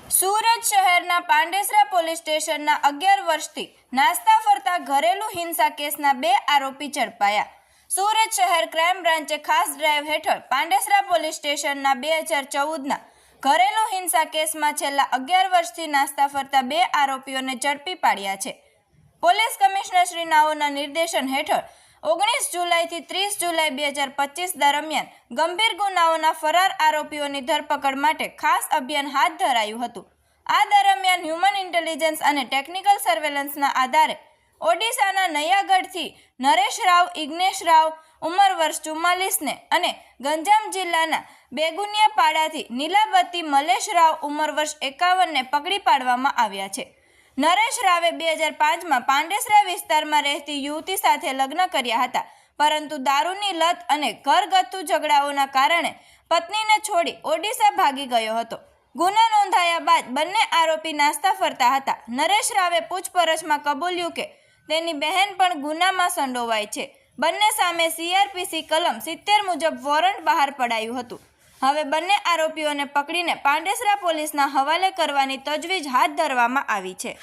સુરત શહેરના પાંડેસરા પોલીસ સ્ટેશનના 11 વર્ષથી નાસ્તા ફરતા ઘરેલું હિંસા કેસના 2 આરોપી ઝડપાયા। સુરત શહેર ક્રાઇમ બ્રાન્ચે ખાસ ડ્રાઈવ હેઠળ પાંડેસરા પોલીસ સ્ટેશનના 2014ના ઘરેલું હિંસા કેસમાં છેલ્લા 11 વર્ષથી નાસ્તા ફરતા 2 આરોપીઓને ઝડપી પાડ્યા છે। પોલીસ કમિશનર શ્રી નાઓના નિર્દેશન હેઠળ 19 જુલાઈથી 30 જુલાઈ 2025 દરમિયાન ગંભીર ગુનાઓના ફરાર આરોપીઓની ધરપકડ માટે ખાસ અભિયાન હાથ ધરાયું હતું। આ દરમિયાન હ્યુમન ઇન્ટેલિજન્સ અને ટેકનિકલ સર્વેલન્સના આધારે ઓડિશાના નયાગઢથી નરેશ રાવ ઇગ્નેશ રાવ ઉંમર વર્ષ 44ને અને ગંજામ જિલ્લાના બેગુનિયાપાડાથી નીલાવતી મલેશ રાવ ઉંમર વર્ષ 51ને પકડી પાડવામાં આવ્યા છે। નરેશ રાવે 2005માં પાંડેસરા વિસ્તારમાં રહેતી યુવતી સાથે લગ્ન કર્યા હતા, પરંતુ દારૂની લત અને ઘરગથ્થુ ઝઘડાઓના કારણે પત્નીને છોડી ઓડિશા ભાગી ગયો હતો। ગુના નોંધાયા બાદ બંને આરોપી નાસ્તા ફરતા હતા। નરેશ રાવે પૂછપરછમાં કબૂલ્યું કે તેની બહેન પણ ગુનામાં સંડોવાઈ છે। બંને સામે CRPC કલમ 70 મુજબ વોરંટ બહાર પડાયું હતું। હવે બંને આરોપીઓને પકડીને પાંડેસરા પોલીસના હવાલે કરવાની તજવીજ હાથ ધરવામાં આવી છે।